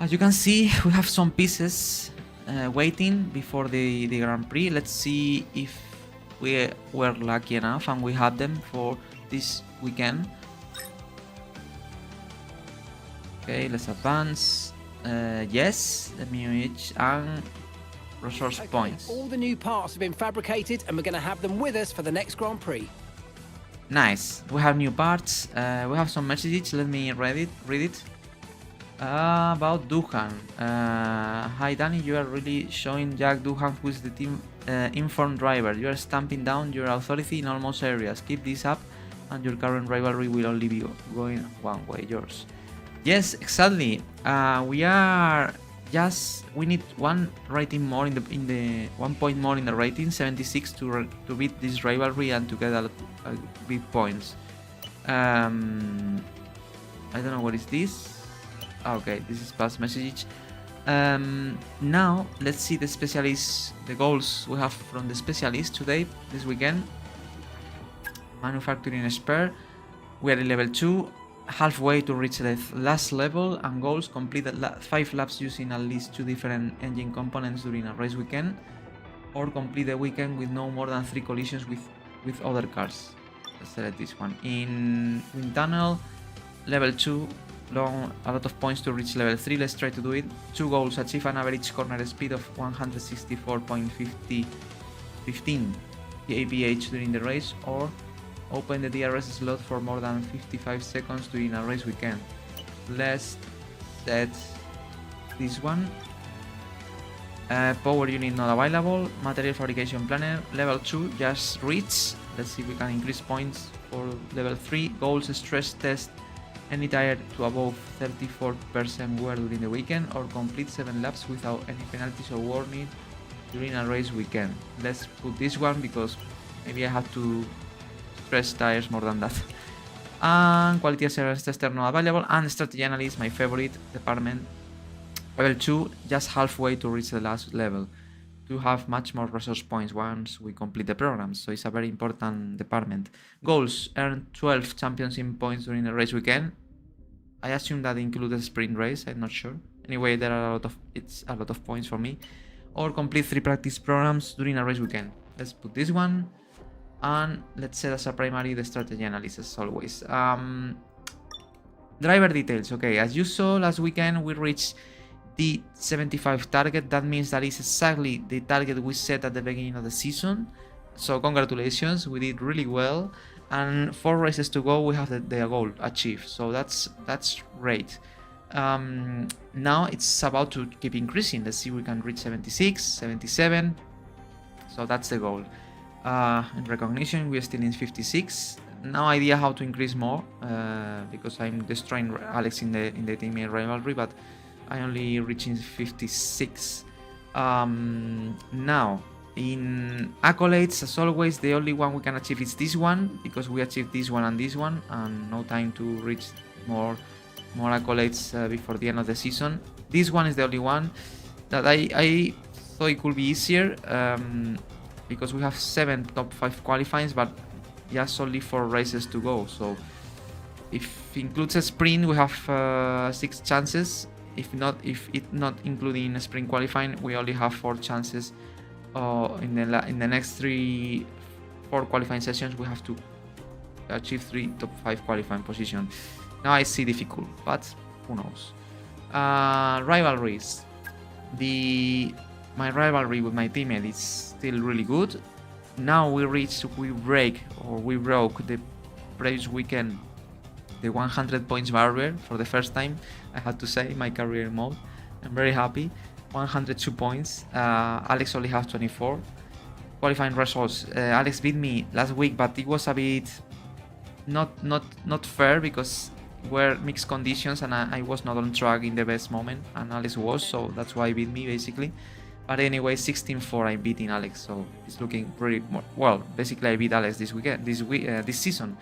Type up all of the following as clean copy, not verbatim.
As you can see, we have some pieces waiting before the Grand Prix. Let's see if we were lucky enough and we have them for this weekend. Okay, let's advance. Yes, the MUH and resource points. All the new parts have been fabricated and we're going to have them with us for the next Grand Prix. Nice. We have new parts. We have some messages. Let me read it. About Duhan. Hi Danny, you are really showing Jack Duhan, who is the team informed driver. You are stamping down your authority in almost areas. Keep this up and your current rivalry will only be going one way, yours. Yes, exactly. We need one rating more in the 1 point more in the rating, 76 to beat this rivalry and to get a big points. I don't know what is this. Okay, this is past message. Now let's see the specialists, the goals we have from the specialists today, this weekend. Manufacturing spare. We are in level 2, halfway to reach the last level, and goals: complete 5 laps using at least 2 different engine components during a race weekend, or complete the weekend with no more than 3 collisions with other cars. Let's select this one. In wind tunnel, level 2. A lot of points to reach level 3. Let's try to do it. 2 goals: achieve an average corner speed of 164.15 kph during the race, or open the DRS slot for more than 55 seconds during a race weekend. Let's set this one. Power unit not available. Material fabrication planner, level 2 just reached. Let's see if we can increase points for level 3. Goals: stress test any tire to above 34% wear during the weekend, or complete 7 laps without any penalties or warning during a race weekend. Let's put this one because maybe I have to stress tires more than that. And quality assurance tester not available, and strategy analyst, my favorite department, level 2, just halfway to reach the last level to have much more resource points once we complete the program, so it's a very important department. Goals: earn 12 championship points during the race weekend. I assume that includes a sprint race, I'm not sure. Anyway, there are it's a lot of points for me. Or complete 3 practice programs during a race weekend. Let's put this one, and let's set as a primary the strategy analysis as always. Driver details. Okay, as you saw last weekend, we reached the 75 target. That means that is exactly the target we set at the beginning of the season. So congratulations, we did really well. And 4 races to go, we have the goal achieved. So that's great. Now it's about to keep increasing. Let's see if we can reach 76, 77. So that's the goal. In recognition, we are still in 56. No idea how to increase more because I'm destroying Alex in the teammate rivalry, but I only reaching 56. Now in accolades, as always, the only one we can achieve is this one, because we achieved this one, and no time to reach more accolades before the end of the season. This one is the only one that I thought it could be easier because we have 7 top 5 qualifyings, but just only 4 races to go. So if it includes a sprint, we have 6 chances. If it not including a sprint qualifying, we only have 4 chances. In the next 4 qualifying sessions, we have to achieve 3 top 5 qualifying positions. Now I see difficult, but who knows. Rivalries. My rivalry with my teammate is still really good. Now we broke the previous weekend the 100 points barrier for the first time, I had to say, in my career mode. I'm very happy. 102 points. Alex only has 24. Qualifying results. Alex beat me last week, but it was a bit not fair because were mixed conditions and I was not on track in the best moment, and Alex was, so that's why he beat me basically. But anyway, 16-4 I'm beating Alex, so it's looking pretty well. Basically I beat Alex this season.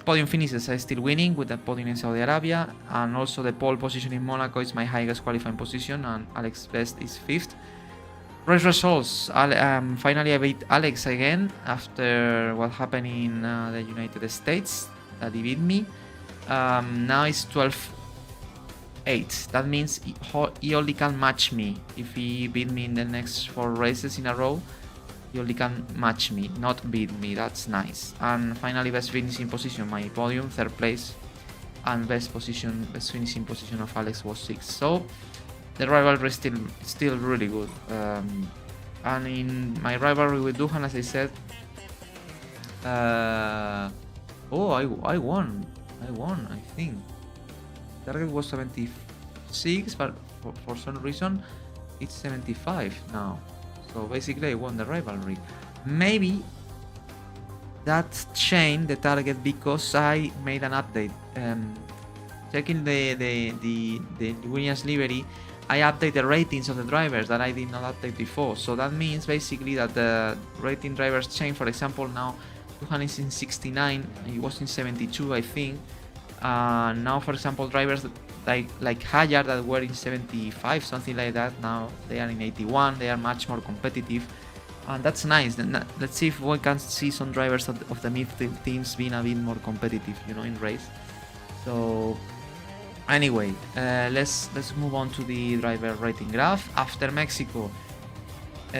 Podium finishes, I'm still winning with the podium in Saudi Arabia, and also the pole position in Monaco is my highest qualifying position, and Alex's best is 5th. Race results. Finally I beat Alex again after what happened in the United States, that he beat me. Now it's 12 8. That means he only can match me. If he beat me in the next 4 races in a row, he only can match me, not beat me. That's nice. And finally, best finishing position, my podium, 3rd place. And best finishing position of Alex was 6. So the rivalry is still really good. And in my rivalry with Duhan, as I said, I won, I think. Target was 76, but for some reason it's 75 now. So basically I won the rivalry. Maybe that changed the target because I made an update. Checking the Williams livery, I update the ratings of the drivers that I did not update before. So that means basically that the rating drivers change. For example, now Duhan is in 69, he was in 72, I think. Now, for example, drivers like Hayar that were in 75, something like that, now they are in 81. They are much more competitive, and that's nice. Let's see if we can see some drivers of the midfield teams being a bit more competitive, in race. So anyway, let's move on to the driver rating graph. After Mexico,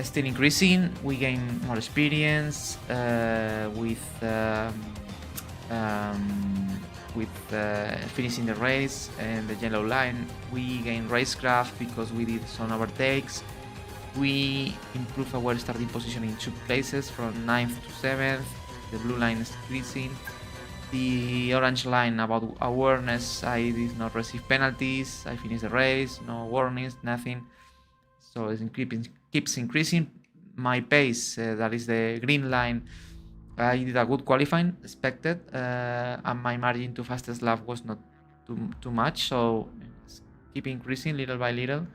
still increasing. We gain more experience with finishing the race and the yellow line. We gain racecraft because we did some overtakes. We improve our starting position in 2 places from 9th to 7th. The blue line is increasing. The orange line about awareness, I did not receive penalties. I finished the race, no warnings, nothing. So it keeps increasing. My pace, that is the green line, I did a good qualifying, expected, and my margin to fastest lap was not too much, so keep increasing little by little.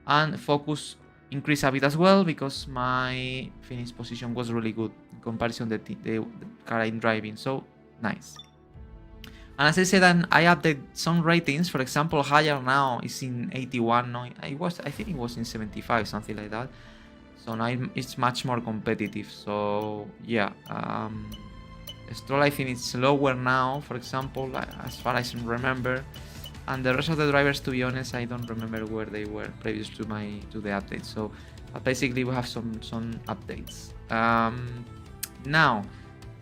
And focus increased a bit as well because my finish position was really good in comparison to the car I'm driving, so nice. And as I said, I update some ratings. For example, Hayar now is in 81. No, I think it was in 75, something like that. So now it's much more competitive. So yeah, Stroll I think it's lower now, for example, as far as I remember. And the rest of the drivers, to be honest, I don't remember where they were previous to the update. So basically we have some updates. Now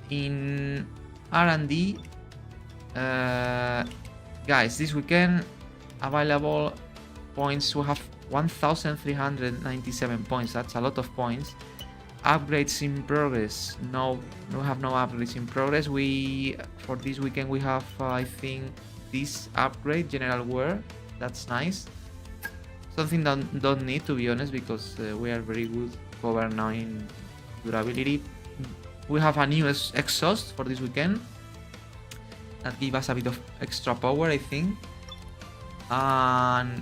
in R&D, guys, this weekend available points, we have 1,397 points. That's a lot of points. Upgrades in progress, no, we have no upgrades in progress. For this weekend we have I think this upgrade, general wear. That's nice. Something don't need, to be honest, because we are very good covered now in durability. We have a new exhaust for this weekend that give us a bit of extra power, I think. And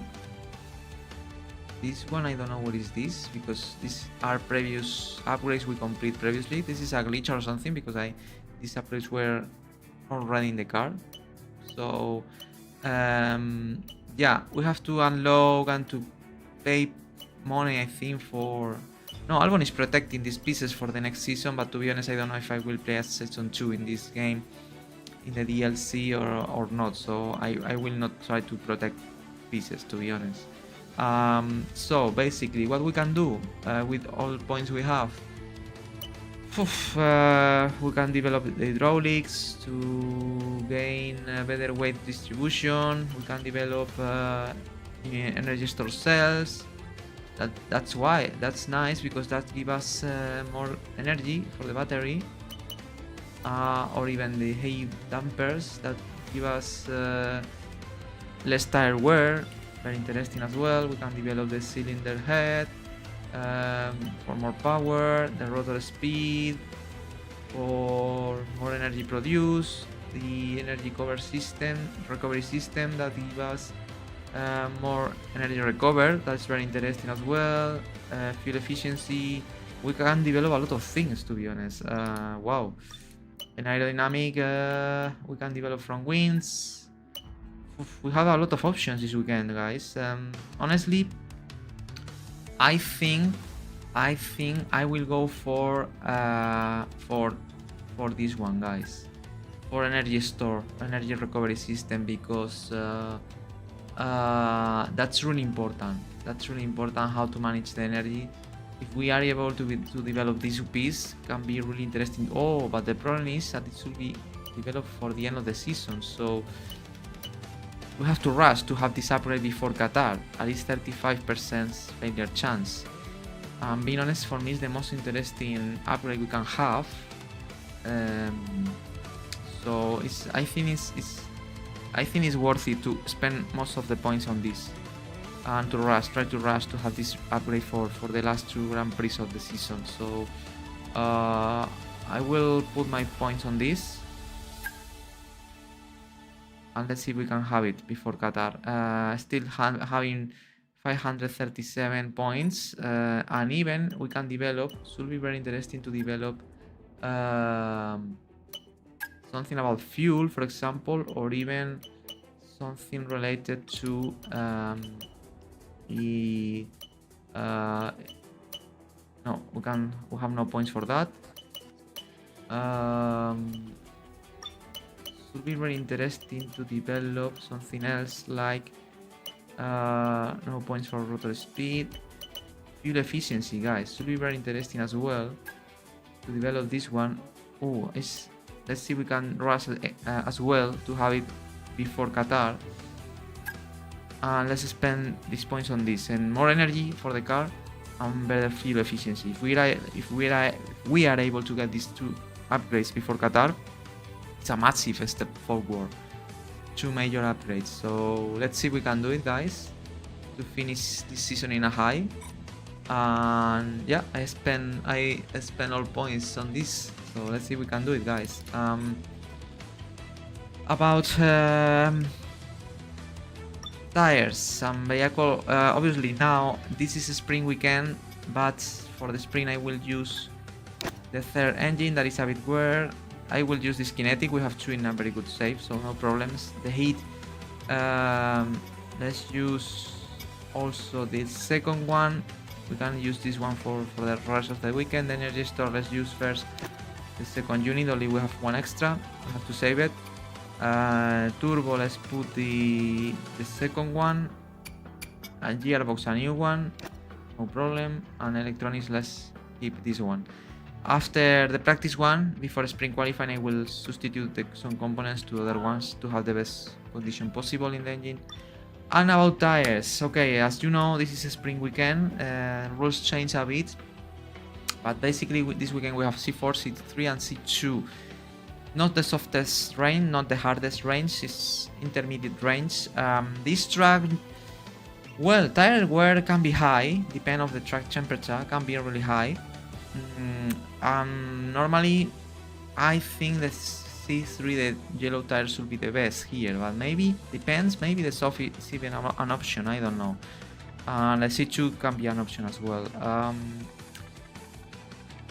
this one, I don't know what is this, because these are previous upgrades we complete previously. This is a glitch or something, because these upgrades were already in the car. So yeah, we have to unlock and to pay money, I think, for... No, Albon is protecting these pieces for the next season, but to be honest, I don't know if I will play as Season 2 in this game, in the DLC or not. So I will not try to protect pieces, to be honest. So basically what we can do with all points we have, we can develop the hydraulics to gain better weight distribution. We can develop energy store cells. That's nice, because that gives us more energy for the battery, or even the hay dampers that give us less tire wear. Very interesting as well. We can develop the cylinder head for more power, the rotor speed for more energy produced, the energy recovery system that gives us more energy recovered. That's very interesting as well. Fuel efficiency. We can develop a lot of things, to be honest. Wow. An aerodynamic, we can develop from wings. We have a lot of options this weekend, guys. Honestly, I think I will go for this one, guys, for energy store, energy recovery system, because That's really important. That's really important how to manage the energy. If we are able to develop these UPs, can be really interesting. Oh, but the problem is that it should be developed for the end of the season, so we have to rush to have this upgrade before Qatar. At least 35% failure chance. Being honest, for me, it's the most interesting upgrade we can have. So I think it's worth it to spend most of the points on this and to try to rush to have this upgrade for the last 2 Grand Prix of the season. So I will put my points on this and let's see if we can have it before Qatar. Still having 537 points, and even we can develop, should be very interesting to develop something about fuel, for example, or even something related to no, we have no points for that. Should be very interesting to develop something else like no points for rotor speed, fuel efficiency, guys. Should be very interesting as well to develop this one. Oh, let's see if we can rush as well to have it before Qatar. And let's spend these points on this and more energy for the car and better fuel efficiency. If we are able to get these 2 upgrades before Qatar, it's a massive step forward. 2 major upgrades. So let's see if we can do it, guys, to finish this season in a high. And yeah, I spend all points on this, so let's see if we can do it, guys. About tires and vehicle, obviously now this is a spring weekend, but for the spring I will use the 3rd engine that is a bit weird. I will use this kinetic. We have 2 in a very good shape, so no problems. The heat, let's use also the 2nd one. We can use this one for the rest of the weekend. The energy store, let's use first the 2nd unit. Only we have 1 extra. I have to save it. Turbo, let's put the 2nd one. And gearbox, a new one. No problem. And electronics, let's keep this one. After the practice one, before spring qualifying, I will substitute some components to other ones to have the best condition possible in the engine. And about tires, okay, as you know, this is a spring weekend. Rules change a bit, but basically this weekend we have C4, C3 and C2. Not the softest range, not the hardest range, it's intermediate range. This track, well, tire wear can be high, depending on the track temperature, can be really high. Normally I think the C3, the yellow tires should be the best here, but maybe depends, maybe the soft is even an option, I don't know. The C2 can be an option as well.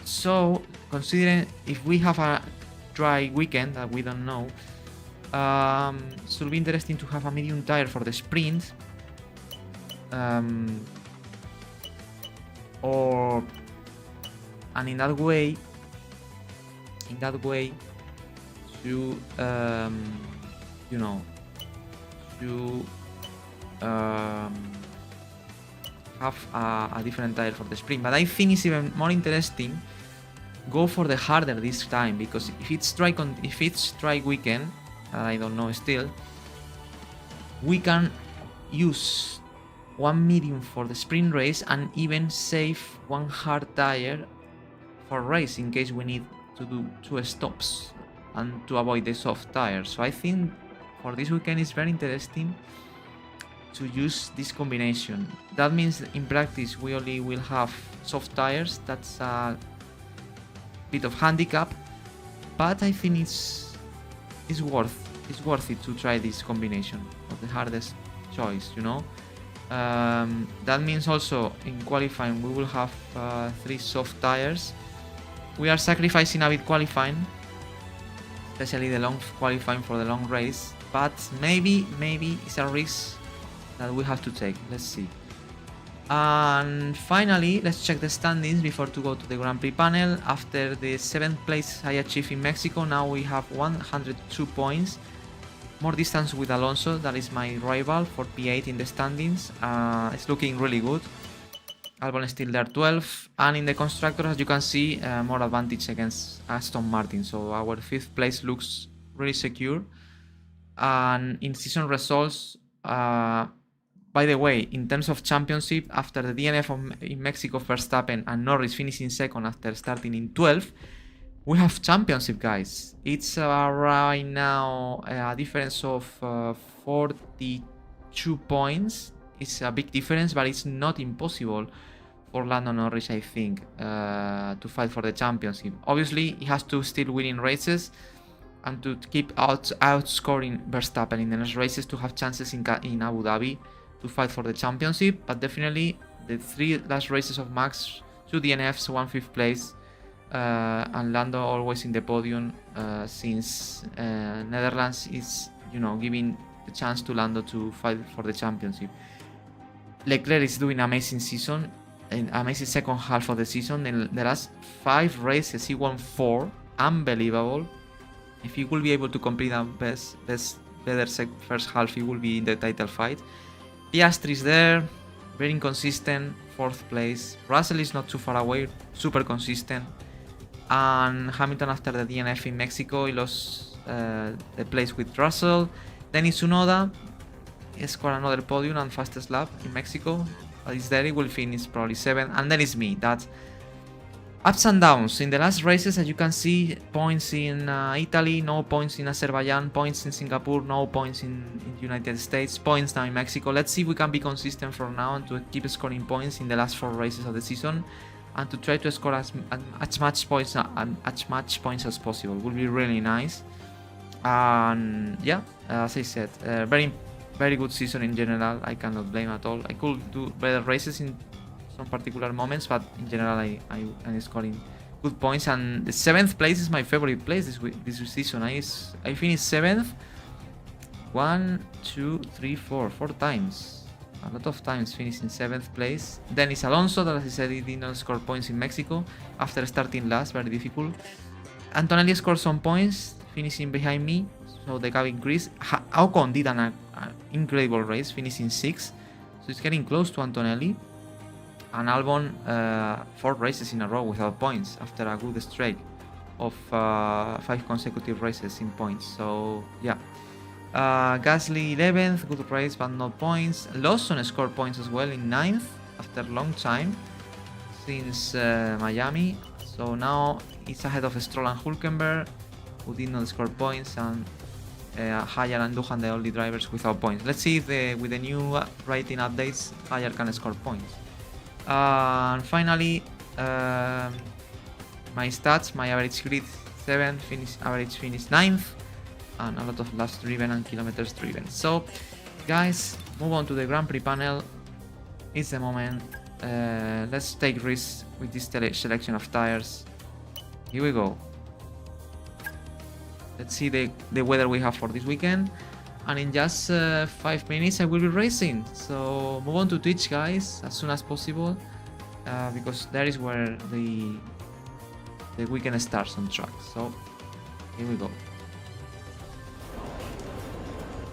So considering if we have a dry weekend that we don't know, should be interesting to have a medium tire for the sprint, and in that way to you know, to have a different tire for the sprint. But I think it's even more interesting go for the harder this time, because if it's strike weekend, I don't know still, we can use 1 medium for the sprint race and even save 1 hard tire for race in case we need to do 2 stops and to avoid the soft tires. So I think for this weekend it's very interesting to use this combination. That means in practice we only will have soft tires. That's a bit of handicap, but I think it's worth it to try this combination of the hardest choice, you know. That means also in qualifying we will have 3 soft tires. We are sacrificing a bit qualifying, especially the long qualifying for the long race, but maybe it's a risk that we have to take. Let's see. And finally, let's check the standings before to go to the Grand Prix panel. After the 7th place I achieved in Mexico, now we have 102 points. more distance with Alonso, that is my rival for P8 in the standings. It's looking really good. Albon is still there 12, and in the constructor, as you can see, more advantage against Aston Martin. So our 5th place looks really secure. And in season results, by the way, in terms of championship, after the DNF in Mexico, Verstappen and Norris finishing second after starting in 12th, we have championship, guys. It's right now a difference of 42 points. It's a big difference, but it's not impossible for Lando Norris, I think, to fight for the championship. Obviously, he has to still winning races and to keep outscoring Verstappen in the next races to have chances in Abu Dhabi to fight for the championship. But definitely, the 3 last races of Max, 2 DNFs, 1 5th place, and Lando always in the podium, since Netherlands is, giving the chance to Lando to fight for the championship. Leclerc is doing an amazing season, an amazing second half of the season. In the last 5 races, he won 4. Unbelievable. If he will be able to complete a better first half, he will be in the title fight. Piastri is there, very inconsistent, 4th place. Russell is not too far away, super consistent. And Hamilton, after the DNF in Mexico, he lost the place with Russell. Then it's Tsunoda. He scored another podium and fastest lap in Mexico. But he's there, he will finish probably 7th. And then it's me. That's ups and downs. In the last races, as you can see, points in Italy, no points in Azerbaijan, points in Singapore, no points in United States, points now in Mexico. Let's see if we can be consistent from now and to keep scoring points in the last 4 races of the season, and to try to score as much points as possible. Would be really nice. And yeah, as I said, very good season in general. I cannot blame at all. I could do better races in some particular moments, but in general I'm scoring good points. And the 7th place is my favorite place this season. I finished 7th 1, 2, 3, 4 times. A lot of times finishing 7th place. Then it's Alonso, that as I said, he did not score points in Mexico after starting last, very difficult. Antonelli scored some points, finishing behind me, so the gap increased. Ocon did an incredible race, finishing 6th, so it's getting close to Antonelli. And Albon, 4 races in a row without points after a good streak of 5 consecutive races in points. So yeah, Gasly 11th, good race but no points. Lawson scored points as well in 9th after a long time since Miami. So now it's ahead of Stroll and Hülkenberg, who did not score points, and Hayar and Duhan, the only drivers without points. Let's see if with the new rating updates, Hayar can score points. And finally, my stats, my average grid 7, average finish 9th, and a lot of laps driven and kilometers driven. So guys, move on to the Grand Prix panel. It's the moment. Let's take risks with this selection of tires. Here we go. Let's see the weather we have for this weekend. And in just 5 minutes I will be racing. So move on to Twitch, guys, as soon as possible, because that is where the weekend starts on track. So here we go.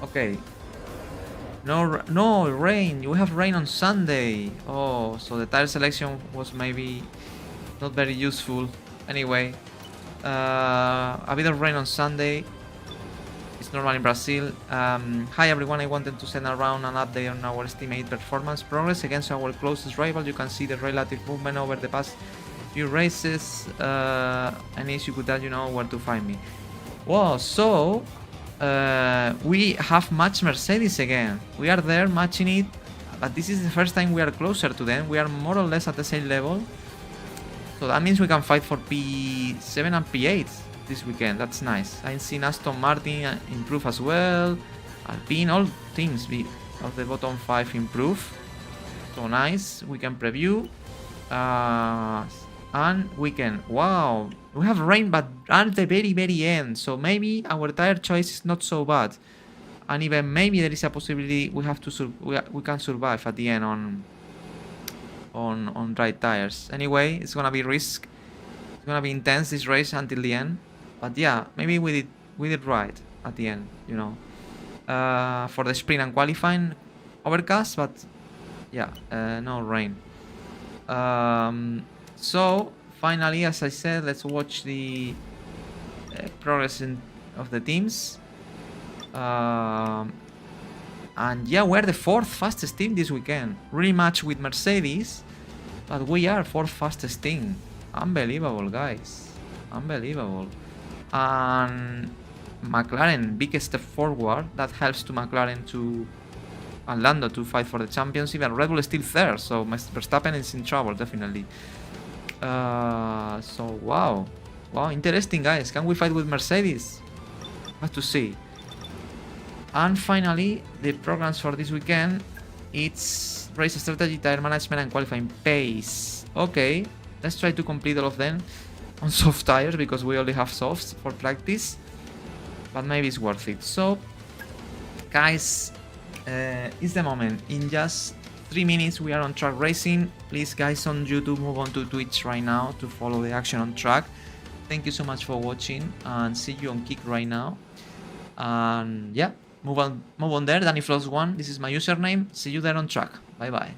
Okay. No rain. You have rain on Sunday. Oh, so the tire selection was maybe not very useful. Anyway, a bit of rain on Sunday. It's normal in Brazil. Hi everyone, I wanted to send around an update on our estimated performance progress against our closest rival. You can see the relative movement over the past few races. And if you could tell, you know where to find me. Wow, so we have matched Mercedes again. We are there matching it, but this is the first time we are closer to them. We are more or less at the same level. So that means we can fight for P7 and P8 this weekend. That's nice. I've seen Aston Martin improve as well. Alpine, all teams of the bottom 5 improve. So nice. We can preview. And we can... Wow. We have rain, but at the very, very end. So maybe our tire choice is not so bad. And even maybe there is a possibility we have to we can survive at the end on dry tires. Anyway, it's gonna be risk. It's gonna be intense, this race, until the end. But yeah, maybe we did right at the end, you know. for the sprint and qualifying. Overcast, but yeah, no rain. So finally, as I said, let's watch the progress of the teams. And yeah, we're the 4th fastest team this weekend. Really match with Mercedes, but we are 4th fastest team. Unbelievable, guys. Unbelievable. And McLaren, big step forward. That helps to McLaren to and Lando to fight for the championship, and Red Bull is still there, so Verstappen is in trouble, definitely. So wow, interesting, guys. Can we fight with Mercedes? Have to see. And finally, the programs for this weekend, it's race strategy, tire management, and qualifying pace. Okay, let's try to complete all of them on soft tires, because we only have softs for practice, but maybe it's worth it. So guys, it's the moment. In just 3 minutes we are on track racing. Please, guys on YouTube, move on to Twitch right now to follow the action on track. Thank you so much for watching, and see you on Kick right now. And yeah, move on there. Danny Floss 1, this is my username. See you there on track. Bye bye.